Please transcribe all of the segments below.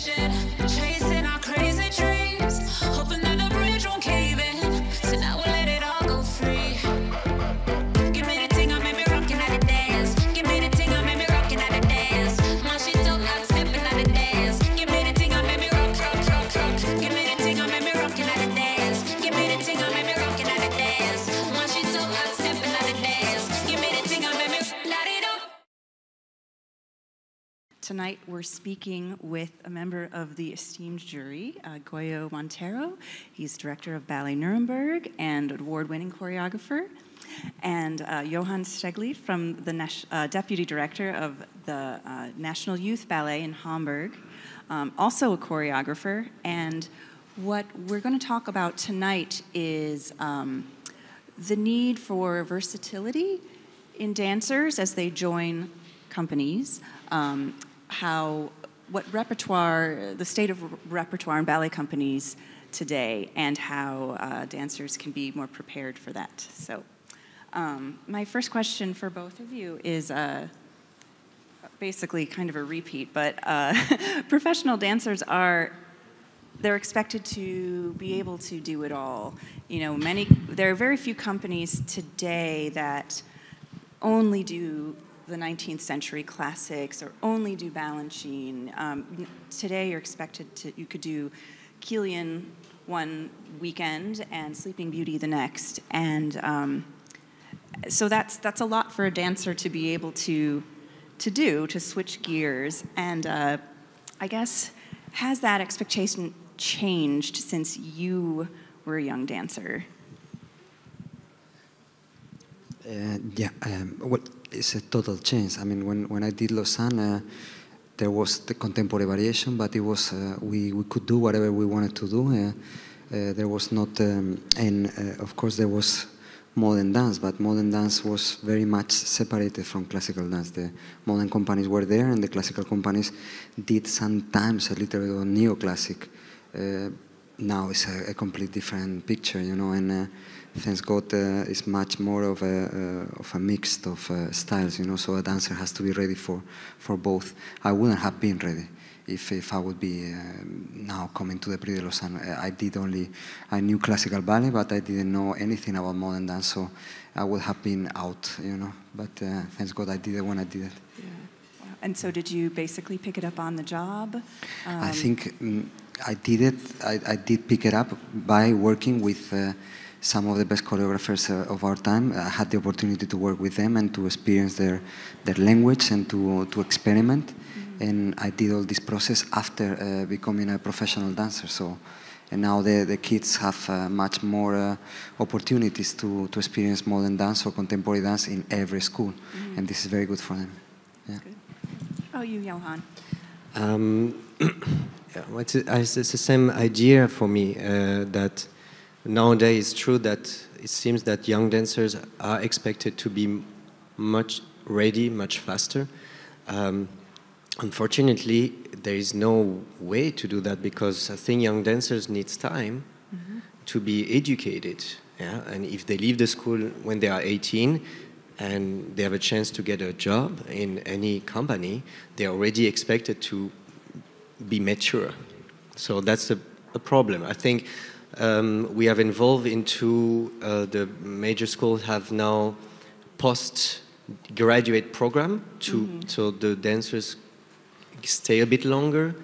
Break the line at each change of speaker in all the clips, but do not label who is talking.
reaching, chasing our crazy dreams, hoping that the bridge won't cave in. So now we'll let it all go free. Give me the thing, I made me rockin' at the dance. Give me the thing, I made me rockin' at the dance. My shit don't not stepping at the dance. Give me the thing, I made me rock, rock, rock, rock. Give me the thing, I made me rockin' at the dance. Give me the thing, I made me rockin' at the dance. My shit don't not stepping at the dance. Give me the thing, I made me light it up.
Tonight we're speaking with a member of the esteemed jury, Goyo Montero. He's director of Ballet Nuremberg and award-winning choreographer. And Yohan Stegli, from the deputy director of the National Youth Ballet in Hamburg, also a choreographer. And what we're going to talk about tonight is the need for versatility in dancers as they join companies. What repertoire, the state of repertoire in ballet companies today, and how dancers can be more prepared for that. So my first question for both of you is basically kind of a repeat, but professional dancers they're expected to be able to do it all. You know, there are very few companies today that only do the 19th century classics or only do Balanchine. Today you're expected to, you could do Kilian one weekend and Sleeping Beauty the next. And so that's a lot for a dancer to be able to switch gears. And I guess, has that expectation changed since you were a young dancer?
Well, it's a total change. I mean, when I did Lausanne, there was the contemporary variation, but it was we could do whatever we wanted to do. There was not, of course there was modern dance, but modern dance was very much separated from classical dance. The modern companies were there, and the classical companies did sometimes a little bit of neoclassic. Now it's a completely different picture, you know, and thanks God it's much more of a mix of styles, you know, so a dancer has to be ready for both. I wouldn't have been ready if I would be now coming to the Prix de Lausanne. I knew classical ballet, but I didn't know anything about modern dance, so I would have been out, you know, but thanks God I did it when I did it.
Yeah. Wow. And so did you basically pick it up on the job?
I think I did it. I did pick it up by working with some of the best choreographers of our time. I had the opportunity to work with them and to experience their language and to experiment. Mm-hmm. And I did all this process after becoming a professional dancer. So, and now the kids have much more opportunities to experience modern dance or contemporary dance in every school. Mm-hmm. And this is very good for them. Yeah.
Good. Oh, you, Yohan.
It's the same idea for me that nowadays it's true that it seems that young dancers are expected to be much faster. Unfortunately, there is no way to do that because I think young dancers need time to be educated. Yeah? And if they leave the school when they are 18 and they have a chance to get a job in any company, they're already expected to be mature. So that's a problem. I think we have evolved into the major schools have now post-graduate program so the dancers stay a bit longer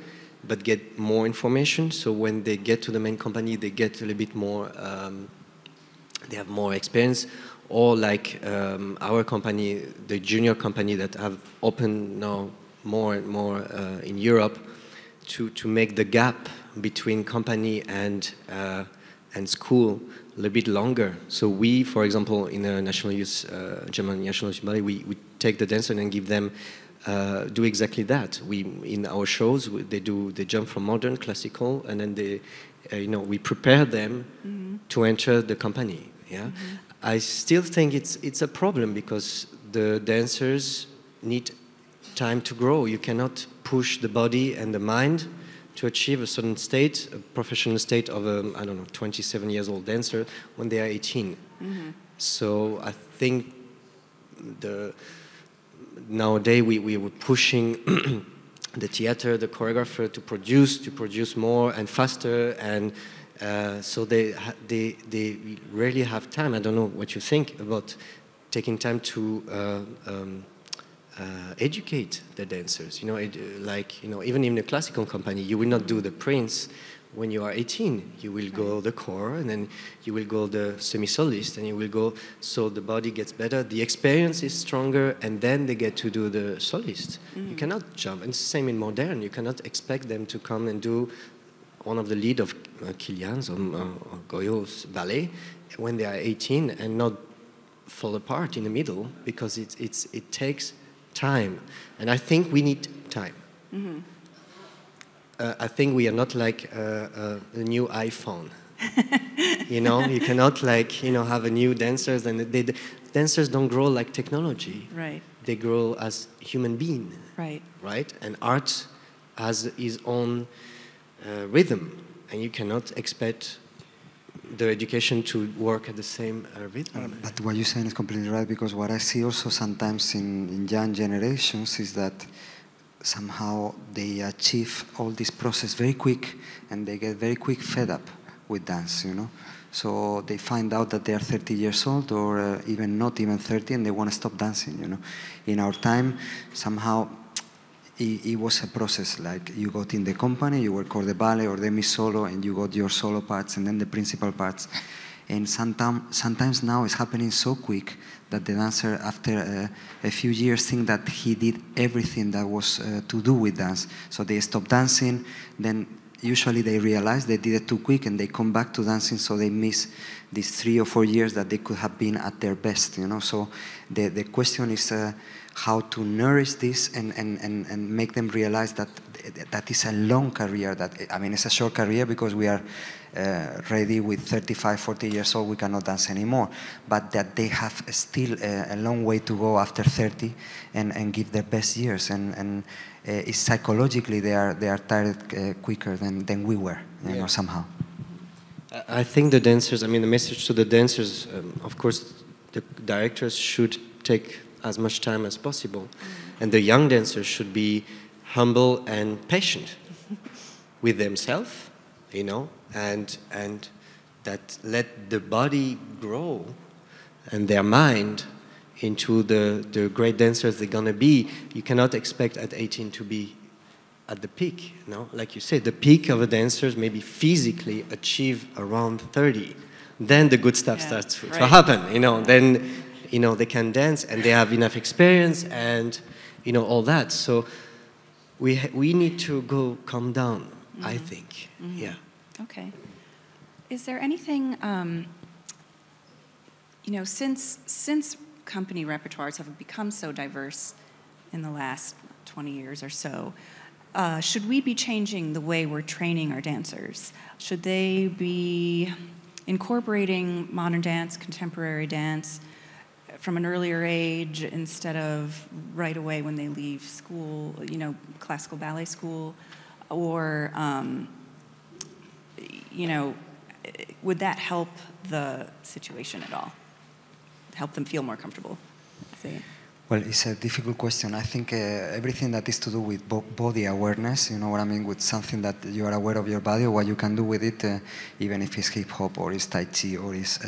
but get more information. So when they get to the main company, they get a little bit more, they have more experience. Or like our company, the junior company that have opened now more and more in Europe, to make the gap between company and school a little bit longer. So we, for example, in the National Youth, German National Youth Ballet, we take the dancer and give them, do exactly that. In our shows, they jump from modern, classical, and then we prepare them to enter the company. Yeah, I still think it's a problem because the dancers need time to grow. You cannot push the body and the mind to achieve a certain state, a professional state of a, 27 years old dancer when they are 18. So I think nowadays we were pushing the theater, the choreographer to produce more and faster, and so they rarely have time. I don't know what you think about taking time to educate the dancers. You know, even in a classical company, you will not do the prince when you are 18. You will go the core, and then you will go the semi-solist, and you will go, so the body gets better, the experience is stronger, and then they get to do the solist. You cannot jump, and it's the same in modern. You cannot expect them to come and do one of the lead of Kilian's or Goyo's ballet when they are 18 and not fall apart in the middle, because it takes time. And I think we need time. I think we are not like the new iPhone. You know, you cannot have a new dancers, and dancers don't grow like technology.
Right.
They grow as human being.
Right.
Right. And art has its own rhythm, and you cannot expect the education to work at the same rhythm.
But what you're saying is completely right, because what I see also sometimes in young generations is that somehow they achieve all this process very quick, and they get very quick fed up with dance, you know. So they find out that they are 30 years old, or even not even 30, and they want to stop dancing, you know. In our time, somehow it was a process, like you got in the company, you work or the ballet or the mi-solo, and you got your solo parts and then the principal parts. And sometimes now it's happening so quick that the dancer, after a few years, think that he did everything that was to do with dance. So they stop dancing, then usually they realize they did it too quick, and they come back to dancing, so they miss these 3 or 4 years that they could have been at their best, you know. So the question is how to nourish this and make them realize that that is a long career. That, I mean, it's a short career because we are ready with 35, 40 years old, we cannot dance anymore. But that they have still a long way to go after 30 and give their best years. And it's psychologically they are tired quicker than we were, you know, somehow.
I think the dancers, I mean, the message to the dancers, of course, the directors should take as much time as possible. And the young dancers should be humble and patient with themselves, you know, and that let the body grow and their mind into the great dancers they're gonna be. You cannot expect at 18 to be at the peak, you know? Like you said, the peak of a dancer maybe physically achieve around 30. Then the good stuff starts to happen, you know, then, you know, they can dance and they have enough experience and, you know, all that. So we need to go calm down, I think. Yeah.
Okay. Is there anything, you know, since company repertoires have become so diverse in the last 20 years or so, should we be changing the way we're training our dancers? Should they be incorporating modern dance, contemporary dance from an earlier age instead of right away when they leave school, you know, classical ballet school? Or, you know, would that help the situation at all? Help them feel more comfortable?
Well, it's a difficult question. I think everything that is to do with body awareness, you know what I mean, with something that you are aware of your body or what you can do with it, even if it's hip hop or it's Tai Chi or it's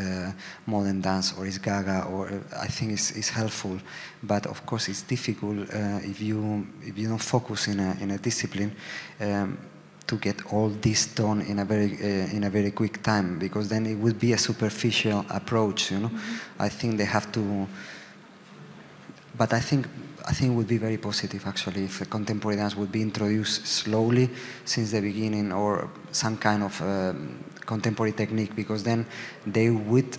modern dance or it's Gaga, or I think it's helpful. But of course, it's difficult if you don't focus in a discipline to get all this done in a very quick time, because then it would be a superficial approach, you know. I think they have to. But I think it would be very positive, actually, if contemporary dance would be introduced slowly since the beginning, or some kind of contemporary technique, because then they would.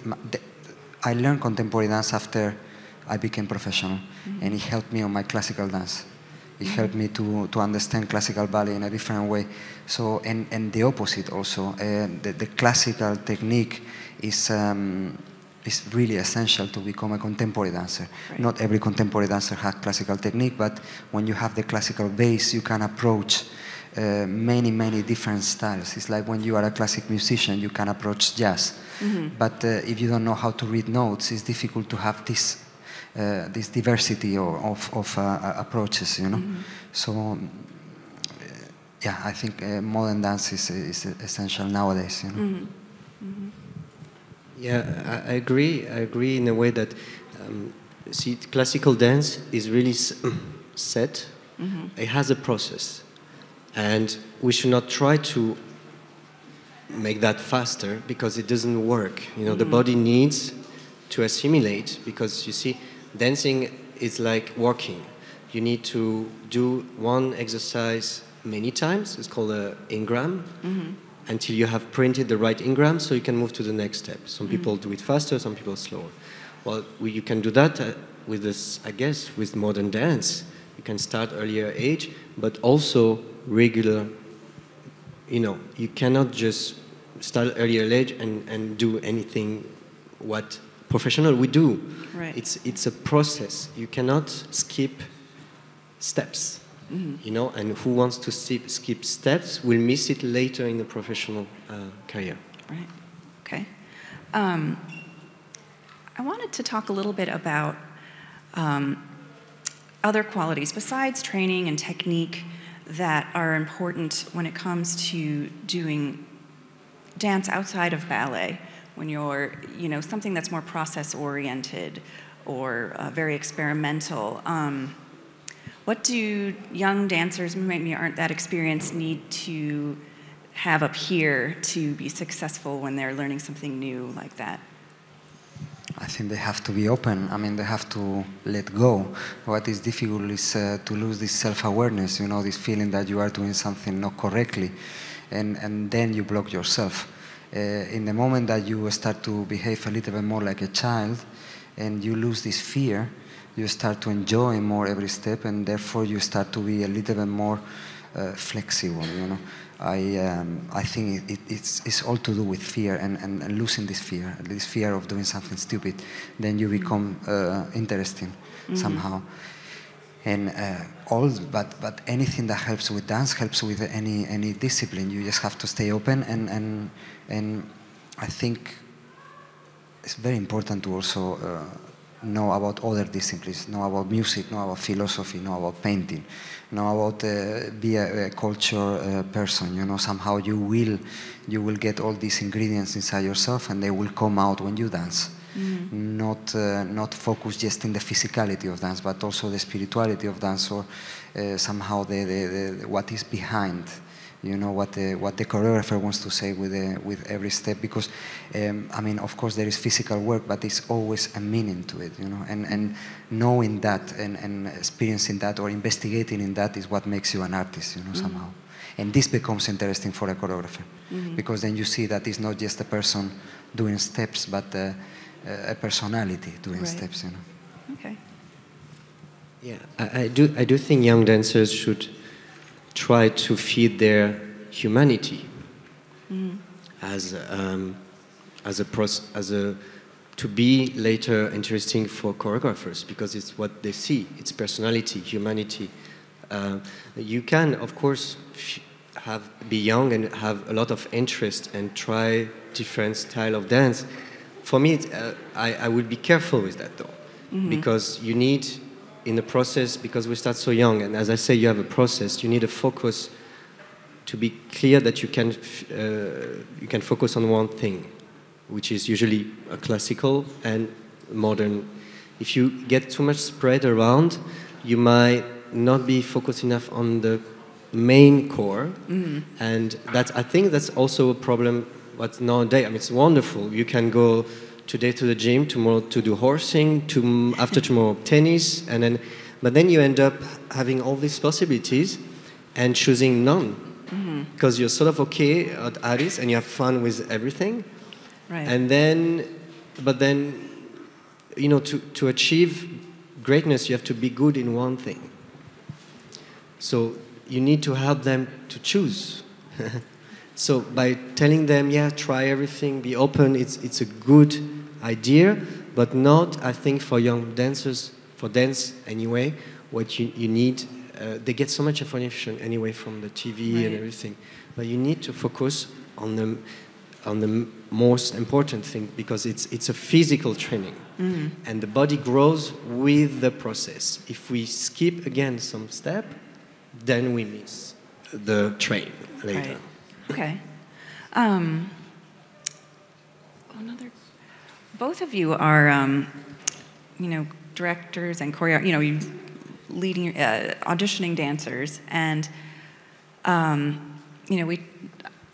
I learned contemporary dance after I became professional, and it helped me on my classical dance. It helped me to understand classical ballet in a different way. So, and the opposite also. The classical technique is really essential to become a contemporary dancer. Right. Not every contemporary dancer has classical technique, but when you have the classical base, you can approach many different styles. It's like when you are a classic musician, you can approach jazz. But if you don't know how to read notes, it's difficult to have this diversity of approaches, you know. So yeah, I think modern dance is essential nowadays. You know.
Mm-hmm. Mm-hmm.
Yeah, I agree. I agree in a way that, see, classical dance is really set.
Mm-hmm.
It has a process. And we should not try to make that faster because it doesn't work. You know, the body needs to assimilate because, you see, dancing is like walking. You need to do one exercise many times. It's called an ingram.
Mm-hmm.
Until you have printed the right ingram, so you can move to the next step. Some people do it faster, some people slower. Well, you can do that with this, I guess, with modern dance. You can start earlier age, but also regular. You know, you cannot just start earlier age and do anything what professional would do.
Right.
It's a process. You cannot skip steps.
Mm-hmm.
You know, and who wants to skip steps will miss it later in the professional career.
Right. Okay. I wanted to talk a little bit about other qualities besides training and technique that are important when it comes to doing dance outside of ballet. When you're, you know, something that's more process-oriented or very experimental. What do young dancers who maybe aren't that experienced need to have up here to be successful when they're learning something new like that?
I think they have to be open. I mean, they have to let go. What is difficult is to lose this self-awareness, you know, this feeling that you are doing something not correctly, and then you block yourself. In the moment that you start to behave a little bit more like a child, and you lose this fear, you start to enjoy more every step, and therefore you start to be a little bit more flexible, you know. I think it's all to do with fear and losing this fear of doing something stupid. Then you become interesting somehow. And but anything that helps with dance helps with any discipline. You just have to stay open, and I think it's very important to also know about other disciplines, know about music, know about philosophy, know about painting, know about be a culture person. You know, somehow you will get all these ingredients inside yourself, and they will come out when you dance. Not focus just in the physicality of dance, but also the spirituality of dance, or somehow the what is behind. You know, what the choreographer wants to say with every step, because I mean, of course there is physical work, but it's always a meaning to it, you know, and knowing that and experiencing that or investigating in that is what makes you an artist, you know, somehow. And this becomes interesting for a choreographer, because then you see that it's not just a person doing steps, but a personality doing steps, you know.
Okay.
Yeah, I do think young dancers should try to feed their humanity to be later interesting for choreographers, because it's what they see. It's personality, humanity. You can, of course, be young and have a lot of interest and try different style of dance. For me, I would be careful with that though, because you need, in the process, because we start so young, and as I say, you have a process, you need a focus to be clear that you can focus on one thing, which is usually a classical and modern. If you get too much spread around, you might not be focused enough on the main core, and I think that's also a problem. But nowadays, I mean, it's wonderful. You can go today to the gym, tomorrow to do horsing, after tomorrow tennis, but then you end up having all these possibilities and choosing none, because you're sort of okay at it and you have fun with everything,
right?
But then, you know, to achieve greatness, you have to be good in one thing. So you need to help them to choose. So by telling them, yeah, try everything, be open, it's a good idea, but not, I think, for young dancers, for dance anyway, what you need, they get so much information anyway from the TV and everything, but you need to focus on the most important thing, because it's a physical training, and the body grows with the process. If we skip again some step, then we miss the train later.
Right. Okay. Both of you are, directors and you leading, auditioning dancers, and I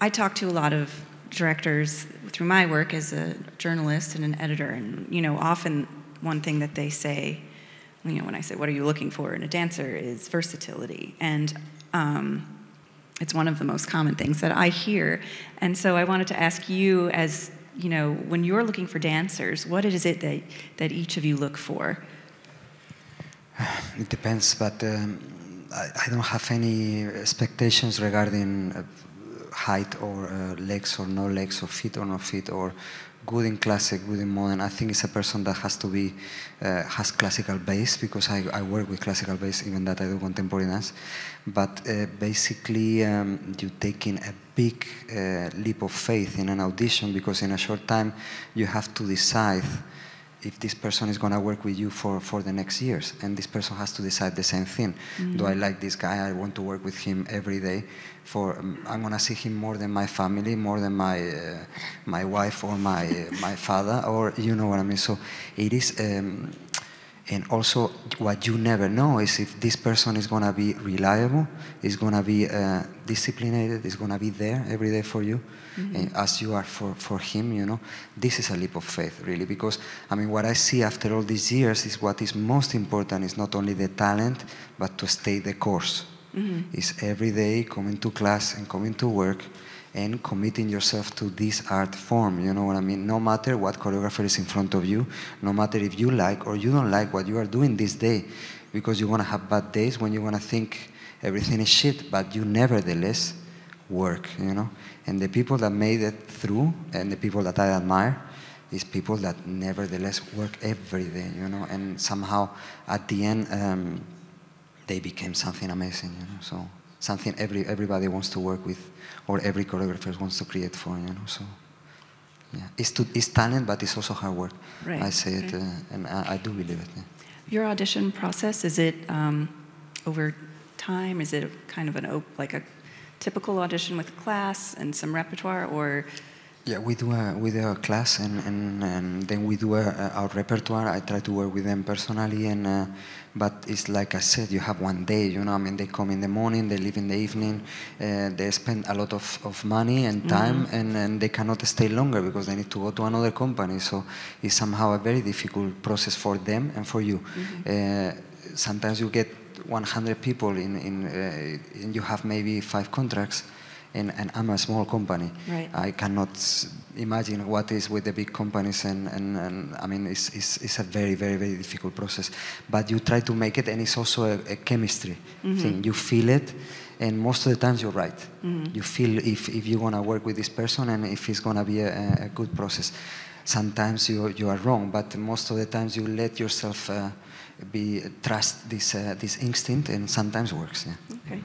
talk to a lot of directors through my work as a journalist and an editor, and often one thing that they say, when I say, "What are you looking for in a dancer?" is versatility, and it's one of the most common things that I hear. And so I wanted to ask you, as when you're looking for dancers, what is it that each of you look for?
It depends, but I don't have any expectations regarding height or legs or no legs or fit or no fit or good in classic, good in modern. I think it's a person that has to be, has classical base, because I work with classical base, even that I do contemporary dance. But basically, you're taking a big leap of faith in an audition, because in a short time, you have to decide if this person is going to work with you for the next years. And this person has to decide the same thing. Mm-hmm. Do I like this guy? I want to work with him every day. I'm going to see him more than my family, more than my wife or my father, or you know what I mean. So it is, and also what you never know is if this person is going to be reliable, is going to be disciplined, is going to be there every day for you. Mm-hmm. As you are for him, this is a leap of faith, really, because, what I see after all these years is what is most important is not only the talent, but to stay the course. Mm-hmm. Is every day coming to class and coming to work and committing yourself to this art form, you know what I mean? No matter what choreographer is in front of you, no matter if you like or you don't like what you are doing this day, because you're going to have bad days when you're going to think everything is shit, but you nevertheless work, And the people that made it through, and the people that I admire, is people that nevertheless work every day, and somehow at the end they became something amazing, So something everybody wants to work with, or every choreographer wants to create for, So yeah, it's talent, but it's also hard work. Right. I say it, and I do believe it. Yeah.
Your audition process, is it over time? Is it kind of like a typical audition with class and some repertoire, or?
Yeah, we do a class, and then we do our repertoire. I try to work with them personally, but it's like I said, you have one day, they come in the morning, they leave in the evening, they spend a lot of money and time, mm-hmm. and they cannot stay longer because they need to go to another company. So it's somehow a very difficult process for them and for you. Mm-hmm. Sometimes you get 100 people and you have maybe 5 contracts, and I'm a small company. Right. I cannot imagine what is with the big companies, and it's a very, very, very difficult process. But you try to make it, and it's also a chemistry mm-hmm. thing. You feel it, and most of the times you're right. Mm-hmm. You feel if you're going to work with this person and if it's going to be a good process. Sometimes you are wrong, but most of the times you let yourself trust this instinct, and sometimes works. Yeah.
Okay.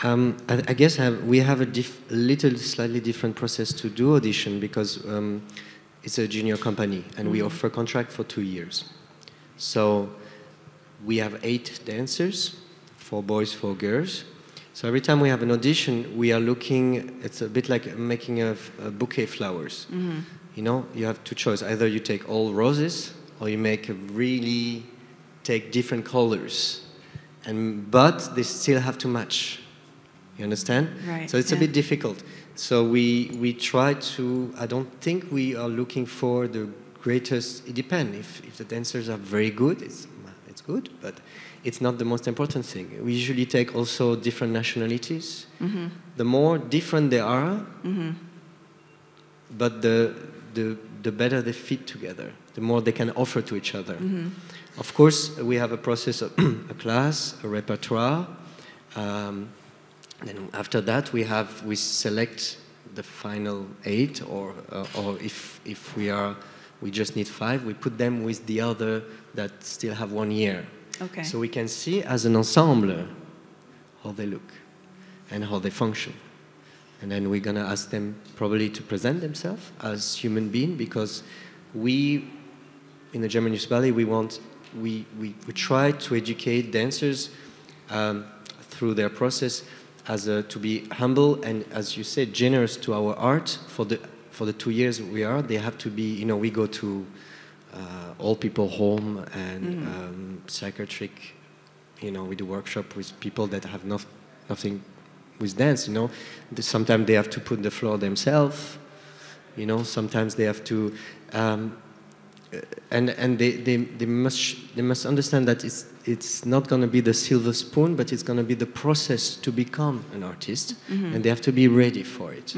I guess we have a slightly different process to do audition, because it's a junior company, and mm-hmm. we offer contract for 2 years. So we have 8 dancers, 4 boys, 4 girls. So every time we have an audition, we are looking, it's a bit like making a bouquet flowers. Mm-hmm. You have 2 choices. Either you take all roses, or you take different colors. But they still have to match. You understand?
Right.
So it's a bit difficult. So we try to, I don't think we are looking for the greatest, it depends. If the dancers are very good, it's good, but it's not the most important thing. We usually take also different nationalities. Mm-hmm. The more different they are, mm-hmm. but the better they fit together, the more they can offer to each other. Mm-hmm. Of course, we have a process of a class, a repertoire. Then after that, we select the final 8, or if we just need 5, we put them with the other that still have 1 year.
Okay.
So we can see as an ensemble how they look and how they function. And then we're gonna ask them probably to present themselves as human beings, because we, in the German Youth Ballet, we try to educate dancers through their process to be humble and, as you said, generous to our art. For the 2 years they have to be, we go to old people home and psychiatric, we do workshop with people that have nothing with dance, Sometimes they have to put the floor themselves, sometimes they have to, and they must understand that it's not going to be the silver spoon, but it's going to be the process to become an artist, and they have to be ready for it.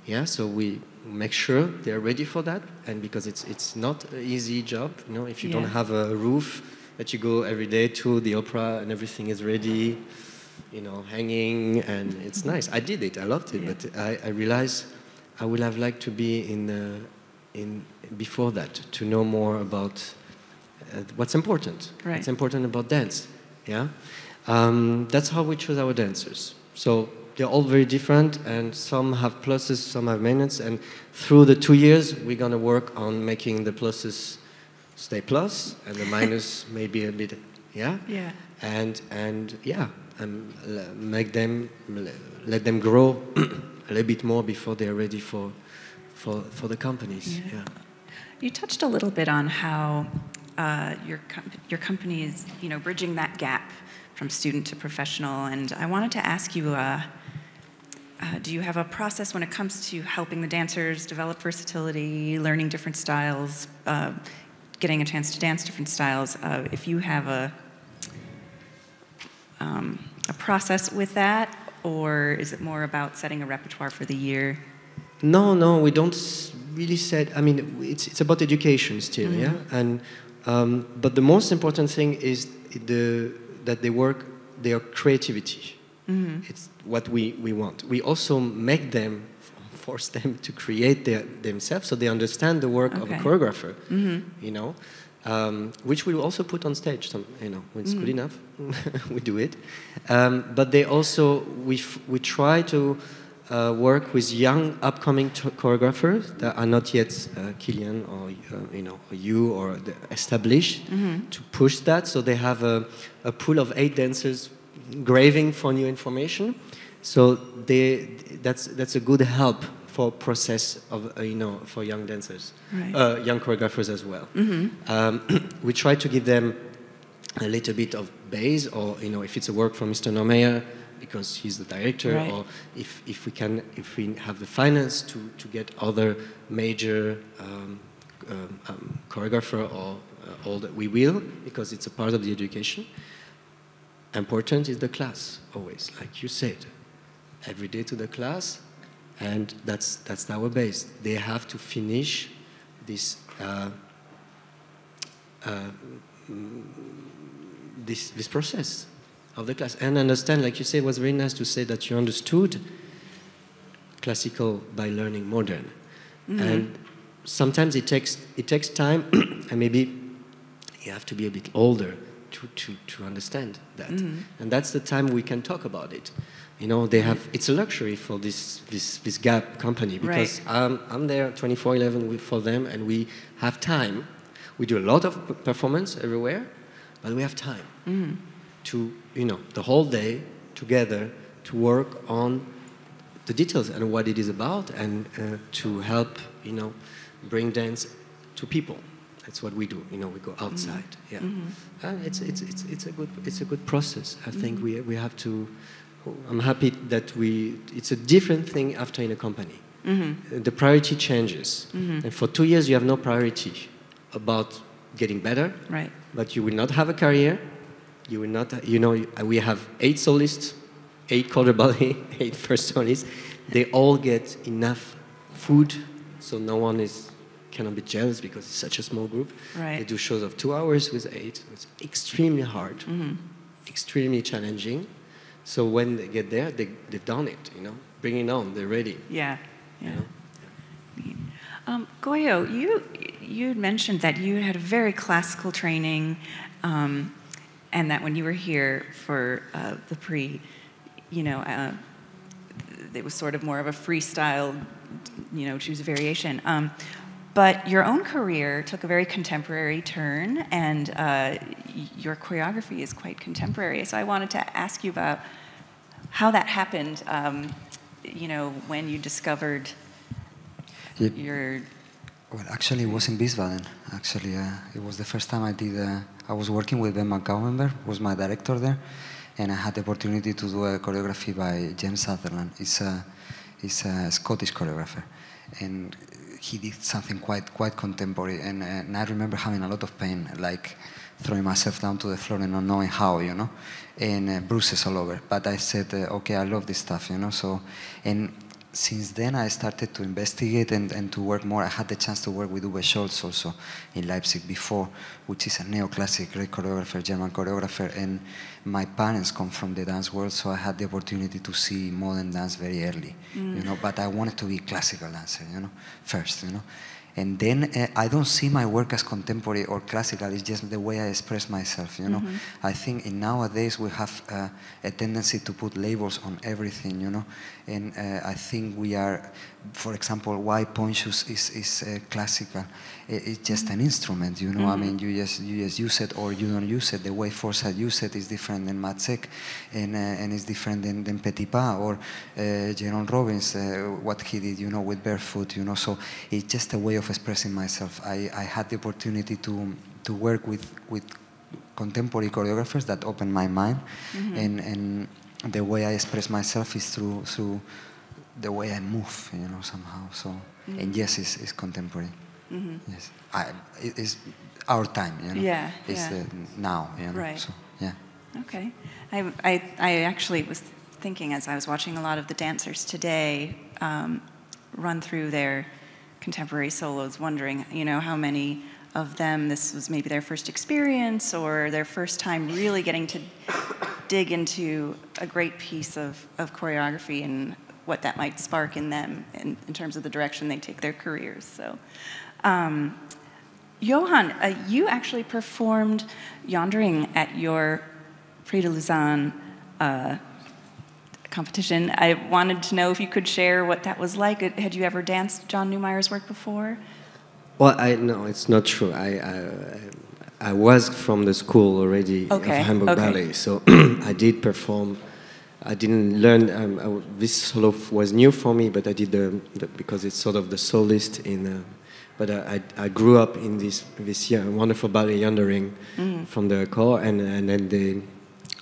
Yeah, so we make sure they're ready for that, and because it's not an easy job, if you don't have a roof that you go every day to the opera and everything is ready, hanging, and it's nice. I did it, I loved it, but I realized I would have liked to be in before that, to know more about what's important.
Right.
What's important about dance. Yeah, that's how we choose our dancers. So they're all very different, and some have pluses, some have minuses. And through the 2 years, we're gonna work on making the pluses stay plus, and the minus maybe a bit, and let them grow a little bit more before they're ready for the companies. Yeah.
You touched a little bit on how your company is, bridging that gap from student to professional, and I wanted to ask you, do you have a process when it comes to helping the dancers develop versatility, learning different styles, getting a chance to dance different styles? If you have a process with that, or is it more about setting a repertoire for the year?
No, we don't really set. I mean, it's about education still, yeah. And but the most important thing is that they work their creativity. It's what we want. We also make them, force them to create themselves, so they understand the work of a choreographer. Which we will also put on stage. When it's good enough, we do it. But they also we try to work with young upcoming choreographers that are not yet Kilian or you or established, to push that, so they have a pool of 8 dancers graving for new information. So that's a good help for process of for young dancers, right. Young choreographers as well. We try to give them a little bit of base, or if it's a work from Mr. Neumeier, because he's the director, right. Or if we have the finance to get other major choreographer or all that, we will, because it's a part of the education. Important is the class, always, like you said, every day to the class, and that's our base. They have to finish this this process of the class and understand, like you said. It was very nice to say that you understood classical by learning modern, and sometimes it takes time, and maybe you have to be a bit older to understand that, and that's the time we can talk about it. They have, it's a luxury for this Gap company, because right. I'm there 24/11 for them, and we have time. We do a lot of performance everywhere, but we have time to the whole day together to work on the details and what it is about, and to help bring dance to people. That's what we do. We go outside. Yeah, it's a good process. I think we have to. I'm happy that it's a different thing after in a company. The priority changes, and for 2 years you have no priority about getting better.
Right.
But you will not have a career. You will not. We have 8 solists, 8 quarter ballet, 8 first solists. They all get enough food, so no one cannot be jealous because it's such a small group.
Right.
They do shows of 2 hours with 8. It's extremely hard, extremely challenging. So when they get there, they've done it. Bring it on. They're ready.
Yeah. Goyo, you mentioned that you had a very classical training, and that when you were here for the Prix, it was sort of more of a freestyle, choose a variation. But your own career took a very contemporary turn, and your choreography is quite contemporary. So I wanted to ask you about how that happened, you know, when you discovered your...
Well, actually, it was in Wiesbaden. Actually, it was the first time I did. I was working with Ben McGowanberg, was my director there, and I had the opportunity to do a choreography by James Sutherland. He's a Scottish choreographer, and he did something quite contemporary. And I remember having a lot of pain, like throwing myself down to the floor and not knowing how, you know, and bruises all over. But I said, okay, I love this stuff, you know. So, and since then I started to investigate and to work more. I had the chance to work with Uwe Scholz also in Leipzig before, which is a neoclassic great choreographer, German choreographer, and my parents come from the dance world, so I had the opportunity to see modern dance very early, you know, but I wanted to be classical dancer, you know, first, you know. And then I don't see my work as contemporary or classical, it's just the way I express myself, you know. I think nowadays we have a tendency to put labels on everything, you know. And I think we are, for example, why Pointe is classical. It's just an instrument, you know. I mean, you just use it or you don't use it. The way Forsyth used it is different than Matzek, and it's different than Petit Pas or Jerome Robbins, what he did, you know, with Barefoot, you know. So it's just a way of expressing myself. I had the opportunity to work with contemporary choreographers that opened my mind, and the way I express myself is through the way I move, you know, somehow. So, and yes, it's contemporary. Yes, it's our time, you know.
Yeah,
it's now, you know.
Right.
So, yeah.
Okay. I actually was thinking as I was watching a lot of the dancers today run through their contemporary solos, wondering, you know, how many of them this was maybe their first experience or their first time really getting to dig into a great piece of choreography and what that might spark in them in terms of the direction they take their careers. So, Yohan, you actually performed Yondering at your Prix de Lausanne competition. I wanted to know if you could share what that was like. Had you ever danced John Neumeier's work before?
Well, no, it's not true. I was from the school already of Hamburg Ballet, so I did perform. I didn't learn. This solo was new for me, but I did because it's sort of the soloist in. But I grew up in this wonderful ballet Yondering from the corps, and then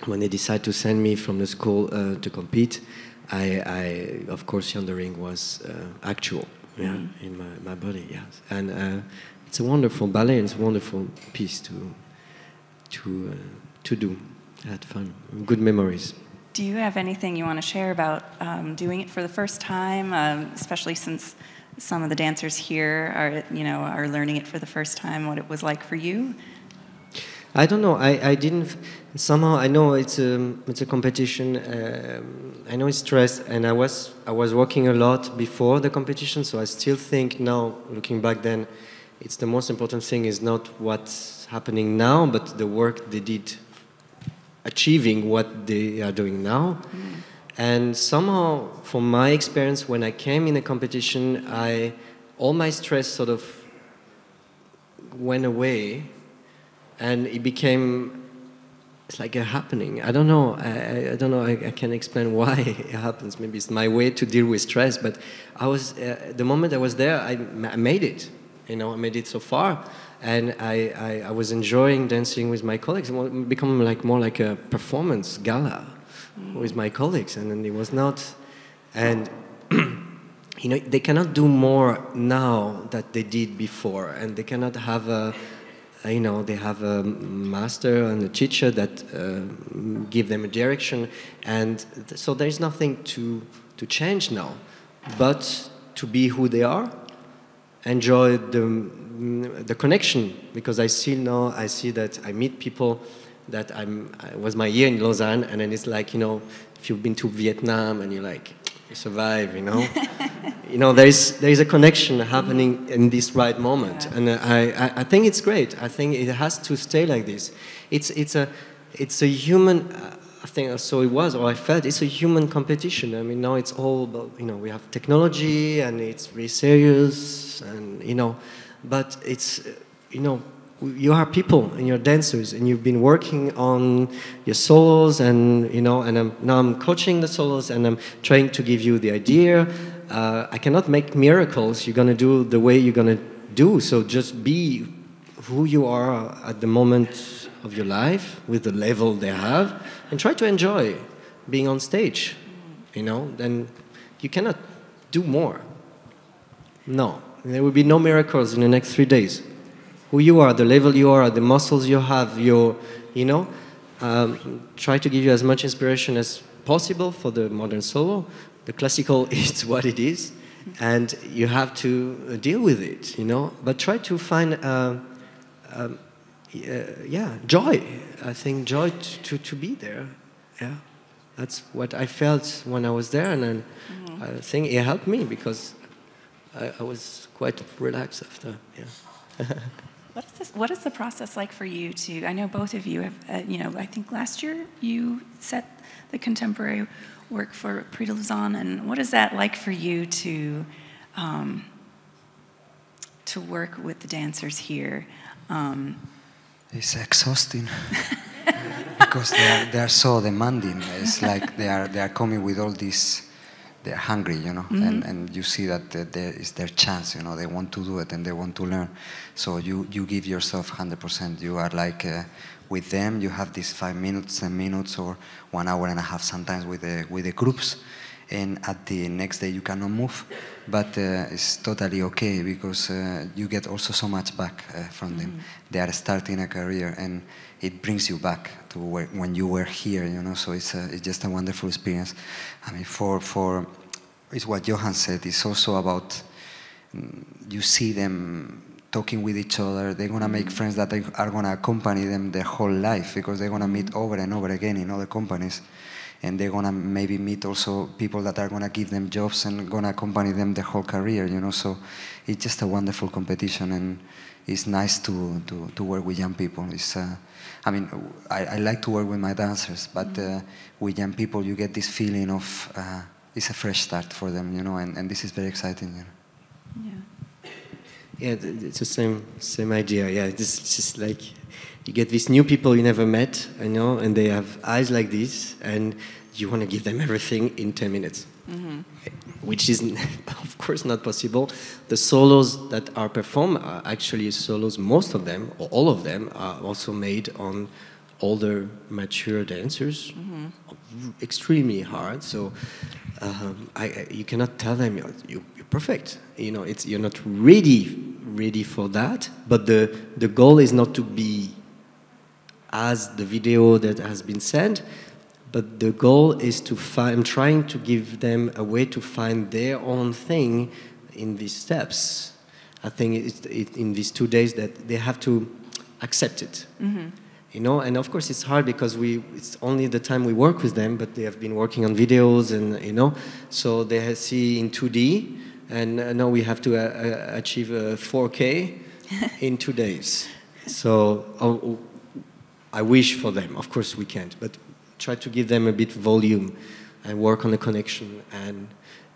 when they decided to send me from the school to compete, I of course Yondering was actual. Yeah, in my body, yes, and it's a wonderful ballet. And it's a wonderful piece to do. I had fun, good memories.
Do you have anything you want to share about doing it for the first time, especially since some of the dancers here are learning it for the first time? What it was like for you?
I don't know. I didn't. Somehow I know it's a competition. I know it's stress, and I was working a lot before the competition. So I still think now, looking back then, it's the most important thing is not what's happening now, but the work they did, achieving what they are doing now. And somehow, from my experience, when I came in a competition, all my stress sort of went away. And it became, it's like a happening. I don't know. I don't know. I can't explain why it happens. Maybe it's my way to deal with stress. But I was, the moment I was there, I made it. You know, I made it so far, and I was enjoying dancing with my colleagues. It became more like a performance gala with my colleagues, and then it was not. And you know, they cannot do more now that they did before, and they cannot have a. You know, they have a master and a teacher that give them a direction, and so there is nothing to change now, but to be who they are, enjoy the connection, because I see that I meet people that it was my year in Lausanne, and then it's like, you know, if you've been to Vietnam and you survive, you know. You know, there is a connection happening in this right moment, and I think it's great. I think it has to stay like this. It's a human. I think so. It was, or I felt it's a human competition. I mean, now it's all about, you know, we have technology and it's really serious, and you know, but it's, you know, you are people and you're dancers, and you've been working on your solos, and you know, and now I'm coaching the solos, and I'm trying to give you the idea. I cannot make miracles. You're gonna do the way you're gonna do. So just be who you are at the moment of your life with the level they have, and try to enjoy being on stage. You know, then you cannot do more. No, there will be no miracles in the next 3 days. Who you are, the level you are, the muscles you have, you know, try to give you as much inspiration as possible for the modern solo. The classical is what it is, and you have to deal with it, you know. But try to find, joy. I think joy to be there. Yeah, that's what I felt when I was there, and then I think it helped me because I was quite relaxed after. Yeah.
What is the process like for you to? I know both of you have. I think last year you set the contemporary work for Prix de Lausanne, and what is that like for you to work with the dancers here?
It's exhausting because they are so demanding. It's like they are coming with all this. They're hungry, you know, and you see that it's their chance, you know. They want to do it and they want to learn. So you give yourself 100%. You are like with them. You have these 5 minutes, 10 minutes, or 1 hour and a half sometimes with the groups. And at the next day you cannot move, but it's totally okay because you get also so much back from them. They are starting a career, and it brings you back to when you were here, you know. So it's just a wonderful experience. I mean, for it's what Yohan said. It's also about you see them talking with each other. They're gonna make friends that are gonna accompany them their whole life because they're gonna meet over and over again in other companies. And they're gonna maybe meet also people that are gonna give them jobs and gonna accompany them their whole career, you know. So it's just a wonderful competition, and it's nice to work with young people. It's I mean, I like to work with my dancers, but with young people you get this feeling of it's a fresh start for them, you know, and this is very exciting, you know.
Yeah.
Yeah, it's the same idea. Yeah, it's just like you get these new people you never met, you know, and they have eyes like this, and you want to give them everything in 10 minutes, which is, of course, not possible. The solos that are performed are actually solos, most of them, or all of them, are also made on older, mature dancers, extremely hard. So you cannot tell them you're perfect. You know, you're not ready for that. But the goal is not to be as the video that has been sent, but the goal is to find. I'm trying to give them a way to find their own thing in these steps. I think it's in these 2 days that they have to accept it. You know, and of course it's hard because it's only the time we work with them, but they have been working on videos, and you know, so they see in 2D, and now we have to achieve a 4K in 2 days. So I wish for them. Of course we can't, but try to give them a bit volume and work on the connection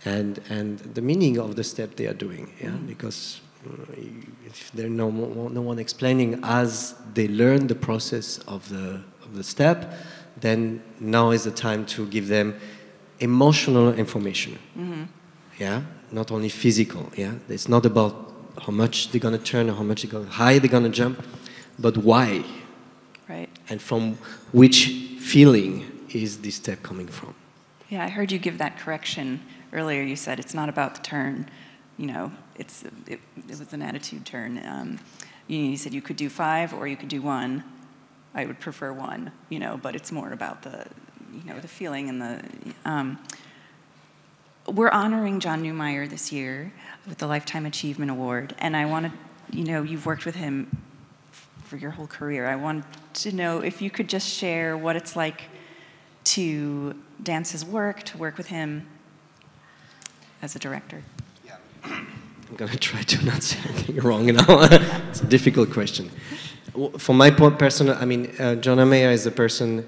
and the meaning of the step they are doing. Yeah, because if there's no one explaining as they learn the process of the step, then now is the time to give them emotional information. Yeah, not only physical. Yeah, it's not about how much they're gonna turn or how much high they're gonna jump, but why.
Right.
And from which feeling is this step coming from?
Yeah, I heard you give that correction earlier. You said it's not about the turn. You know, it was an attitude turn. You said you could do 5 or you could do 1. I would prefer 1. You know, but it's more about the feeling and the. We're honoring John Neumeier this year with the Lifetime Achievement Award, and I wanted, you've worked with him for your whole career. I wanted to know if you could just share what it's like to dance his work, to work with him as a director.
Yeah. I'm going to try to not say anything wrong now. It's a difficult question. For my personal, John Neumeier is the person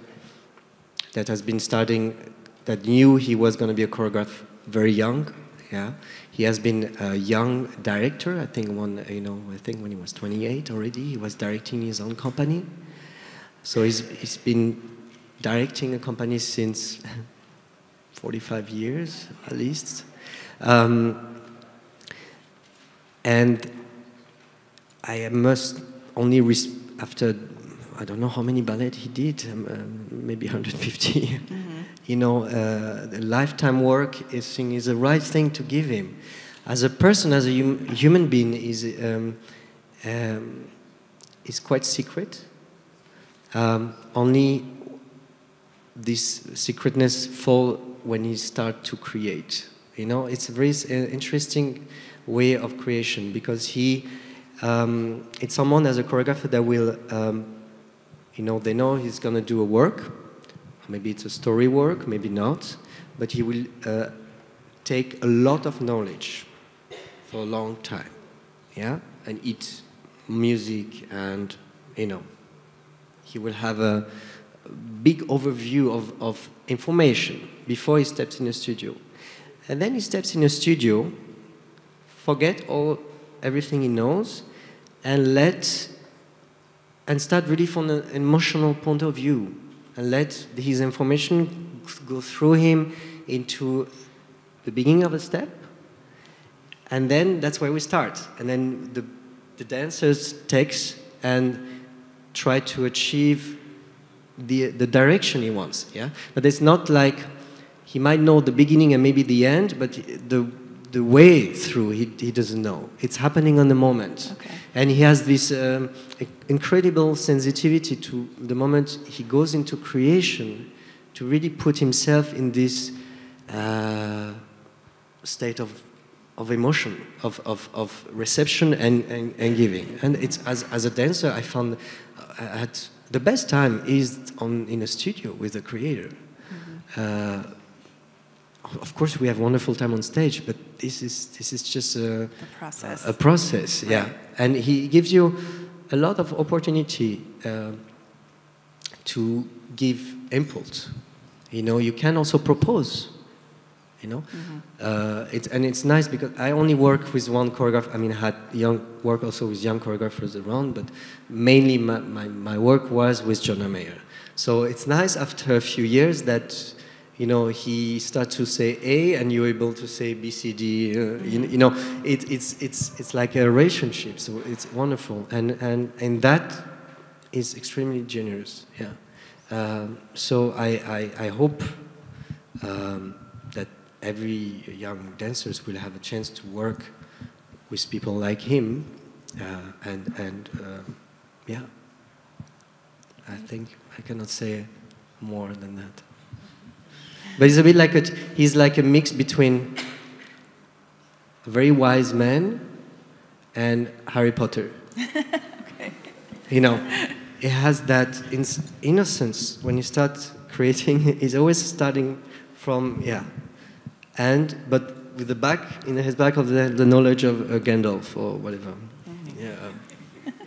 that has been studying, that knew he was going to be a choreographer very young. Yeah, he has been a young director. I think when he was 28 already, he was directing his own company. So he's been directing a company since 45 years at least. And I must only, after, I don't know how many ballets he did, maybe 150. Mm-hmm. The lifetime work is the right thing to give him. As a person, as a human being, is quite secret. Only this secretness fall when he start to create. It's a very interesting way of creation, because it's someone as a choreographer that will, they know he's going to do a work. Maybe it's a story work, maybe not, but he will take a lot of knowledge for a long time, yeah, and eat music, and he will have a big overview of information before he steps in a studio. And then he steps in a studio, forget everything he knows, and start really from an emotional point of view, and let his information go through him into the beginning of a step, and then that's where we start. And then the dancers takes and try to achieve the direction he wants, yeah? But it's not like he might know the beginning and maybe the end, but the way through, he doesn't know. It's happening on the moment. Okay. And he has this incredible sensitivity to the moment he goes into creation, to really put himself in this state of emotion, of reception and giving. And it's as a dancer, I found I had the best time is in a studio with the creator. Mm-hmm. Of course, we have wonderful time on stage, but this is just a process. A process, yeah. Right. And he gives you a lot of opportunity to give impulse. You can also propose. Mm-hmm. It's nice because I only work with one choreographer. I mean, I had work also with young choreographers around, but mainly my work was with John Neumeier. So it's nice after a few years that he starts to say A and you're able to say B, C, D. It's like a relationship. So it's wonderful, and that is extremely generous. Yeah. So I hope that every young dancers will have a chance to work with people like him, yeah. I think I cannot say more than that. But it's a bit like he's like a mix between a very wise man and Harry Potter. Okay. It has that innocence when you start creating. He's always starting from, yeah. But with his back of the knowledge of Gandalf or whatever. Mm-hmm. Yeah,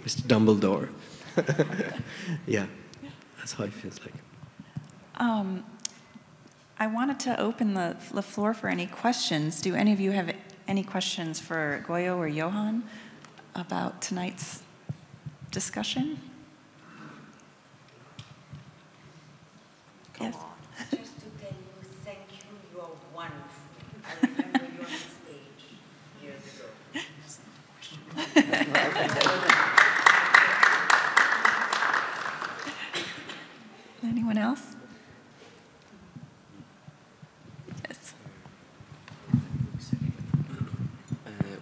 Mr. Dumbledore. Yeah, that's how it feels like.
I wanted to open the floor for any questions. Do any of you have any questions for Goyo or Yohan about tonight's discussion?
Come
yes.
on. Just to tell you, thank you, you are wonderful. I remember you on stage years ago.
Anyone else?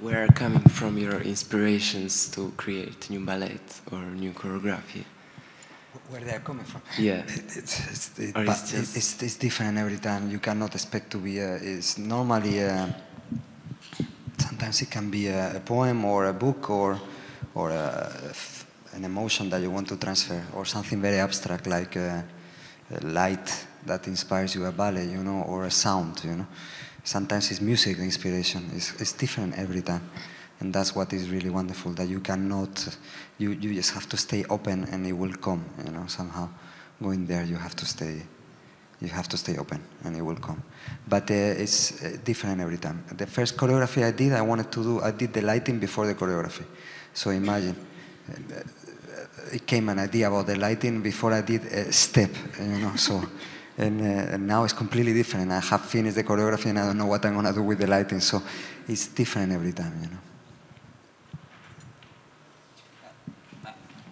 Where are coming from your inspirations to create new ballet or new choreography?
Where they are coming from?
Yeah.
It's different every time. You cannot expect to be. It's normally sometimes it can be a poem or a book or an emotion that you want to transfer, or something very abstract like a light that inspires you, a ballet, or a sound, Sometimes it's music, the inspiration. It's different every time. And that's what is really wonderful, that you cannot, you just have to stay open and it will come, somehow. Going there, you have to stay You have to stay open, and it will come. But it's different every time. The first choreography I did, I did the lighting before the choreography. So imagine, it came an idea about the lighting before I did a step, you know. So, and now it's completely different. I have finished the choreography, and I don't know what I'm gonna do with the lighting. So, it's different every time, you know.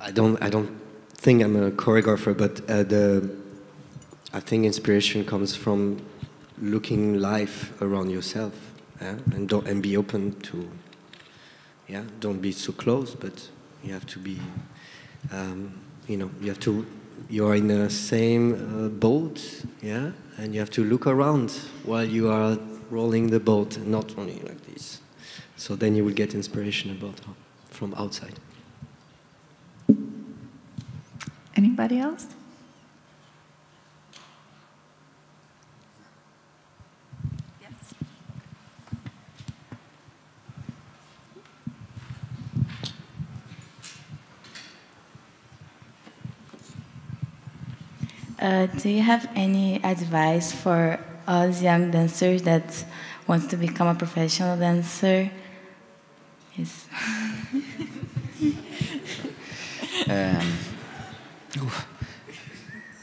I don't think I'm a choreographer, but I think inspiration comes from looking life around yourself, yeah? and be open to, yeah. Don't be so close, but you have to be, you know, you're in the same boat, yeah, and you have to look around while you are rolling the boat, not only like this. So then you will get inspiration from outside.
Anybody else? Yes.
Do you have any advice for us young dancers that wants to become a professional dancer? Yes.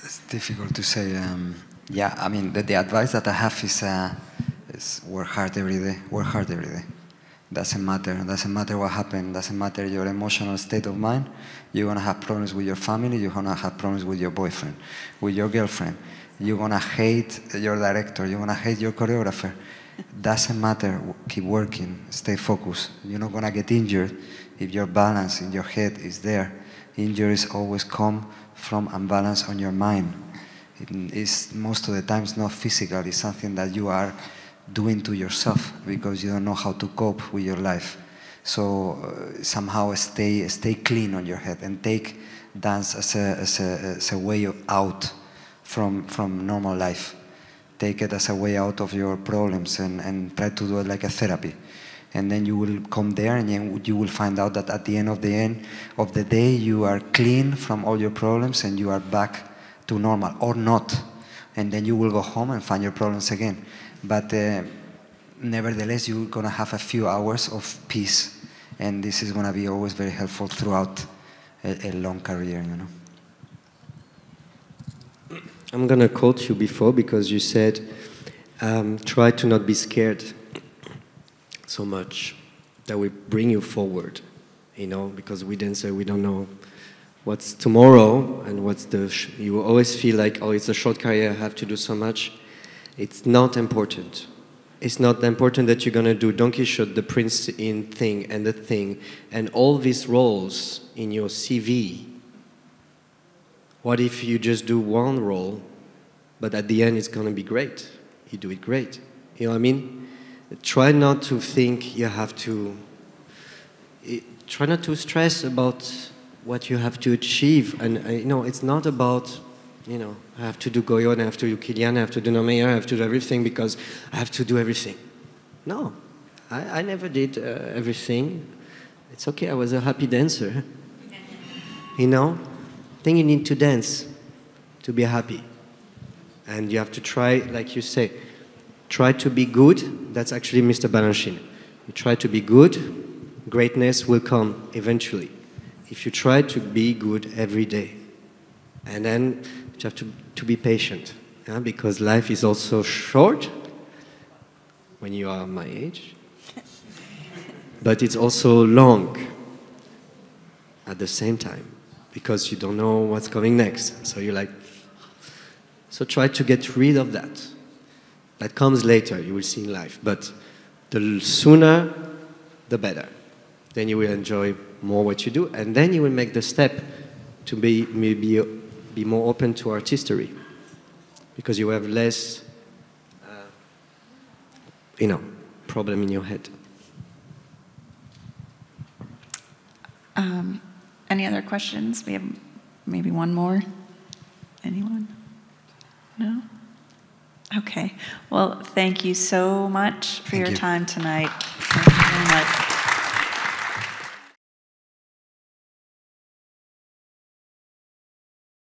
It's difficult to say. Yeah, I mean, the advice that I have is work hard every day. Work hard every day. Doesn't matter what happened. Doesn't matter your emotional state of mind. You're gonna have problems with your family. You're gonna have problems with your boyfriend, with your girlfriend. You're gonna hate your director. You're gonna hate your choreographer. Doesn't matter. Keep working. Stay focused. You're not gonna get injured if your balance in your head is there. Injuries always come from imbalance on your mind. It is most of the times not physical. It's something that you are doing to yourself because you don't know how to cope with your life. So somehow stay clean on your head and take dance as a way out from normal life. Take it as a way out of your problems and try to do it like a therapy. And then you will come there, and then you will find out that at the end of the day, you are clean from all your problems and you are back to normal, or not. And then you will go home and find your problems again. But nevertheless, you're going to have a few hours of peace. And this is going to be always very helpful throughout a long career, you know.
I'm going to quote you before because you said, try to not be scared so much. That will bring you forward, you know, because we dancer, we don't know what's tomorrow and what's you always feel like, oh, it's a short career, I have to do so much. It's not important. It's not important that you're going to do Don Quixote, the Prince in thing, and the thing, and all these roles in your CV. What if you just do one role, but at the end it's going to be great? You do it great. You know what I mean? Try not to think you have to... Try not to stress about what you have to achieve. And, you know, it's not about, you know, I have to do Goyo, and I have to do Kilian, I have to do Neumeier, I have to do everything because I have to do everything. No, I never did everything. It's okay, I was a happy dancer. You know? I think you need to dance to be happy. And you have to try, like you say, try to be good. That's actually Mr. Balanchine. You try to be good, greatness will come eventually. If you try to be good every day. And then you have to be patient, yeah? Because life is also short when you are my age. But it's also long at the same time because you don't know what's coming next. So you're like, so try to get rid of that. That comes later, you will see in life. But the sooner, the better. Then you will enjoy more what you do, and then you will make the step to be more open to artistry, because you have less, you know, problem in your head.
Any other questions? We have maybe one more. Anyone? No? Okay. Well, thank you so much for your time tonight. Thank you very much.